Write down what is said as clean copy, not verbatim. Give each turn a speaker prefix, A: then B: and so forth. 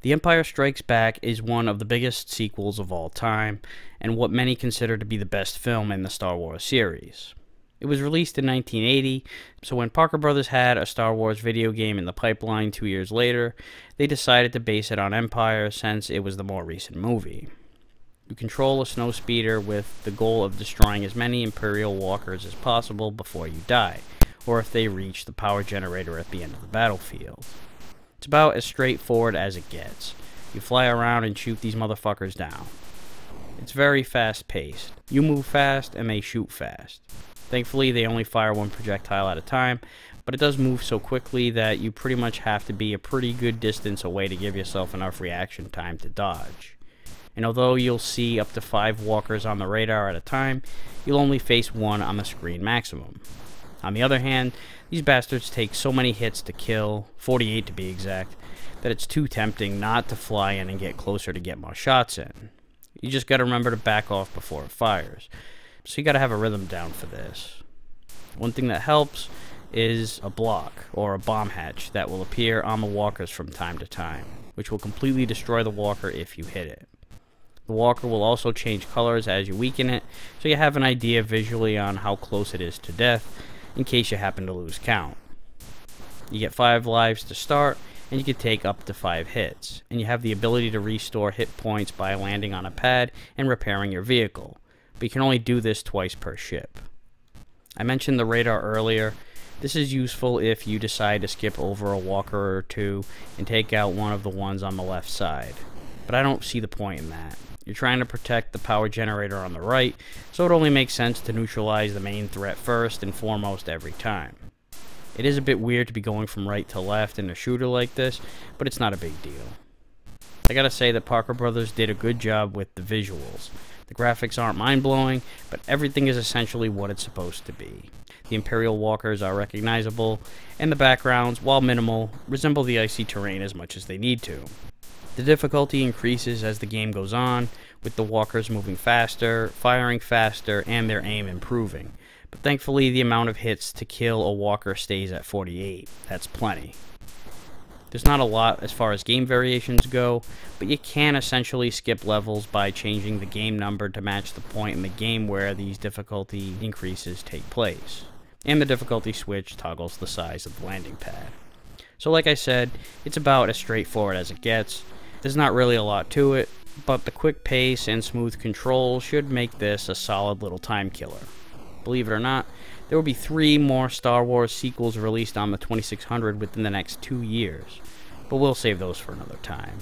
A: The Empire Strikes Back is one of the biggest sequels of all time, and what many consider to be the best film in the Star Wars series. It was released in 1980, so when Parker Brothers had a Star Wars video game in the pipeline 2 years later, they decided to base it on Empire since it was the more recent movie. You control a snowspeeder with the goal of destroying as many Imperial walkers as possible before you die, or if they reach the power generator at the end of the battlefield. It's about as straightforward as it gets. You fly around and shoot these motherfuckers down. It's very fast-paced. You move fast and they shoot fast. Thankfully, they only fire one projectile at a time, but it does move so quickly that you pretty much have to be a pretty good distance away to give yourself enough reaction time to dodge. And although you'll see up to 5 walkers on the radar at a time, you'll only face one on the screen maximum. On the other hand, these bastards take so many hits to kill, 48 to be exact, that it's too tempting not to fly in and get closer to get more shots in. You just gotta remember to back off before it fires. So you gotta have a rhythm down for this. One thing that helps is a block or a bomb hatch that will appear on the walkers from time to time, which will completely destroy the walker if you hit it. The walker will also change colors as you weaken it, so you have an idea visually on how close it is to death, in case you happen to lose count. You get 5 lives to start, and you can take up to 5 hits, and you have the ability to restore hit points by landing on a pad and repairing your vehicle, but you can only do this twice per ship. I mentioned the radar earlier. This is useful if you decide to skip over a walker or two and take out one of the ones on the left side, but I don't see the point in that. You're trying to protect the power generator on the right, so it only makes sense to neutralize the main threat first and foremost every time. It is a bit weird to be going from right to left in a shooter like this, but it's not a big deal. I gotta say that Parker Brothers did a good job with the visuals. The graphics aren't mind-blowing, but everything is essentially what it's supposed to be. The Imperial walkers are recognizable, and the backgrounds, while minimal, resemble the icy terrain as much as they need to. The difficulty increases as the game goes on, with the walkers moving faster, firing faster, and their aim improving. But thankfully, the amount of hits to kill a walker stays at 48. That's plenty. There's not a lot as far as game variations go, but you can essentially skip levels by changing the game number to match the point in the game where these difficulty increases take place. And the difficulty switch toggles the size of the landing pad. So like I said, it's about as straightforward as it gets. There's not really a lot to it, but the quick pace and smooth control should make this a solid little time killer. Believe it or not, there will be 3 more Star Wars sequels released on the 2600 within the next 2 years, but we'll save those for another time.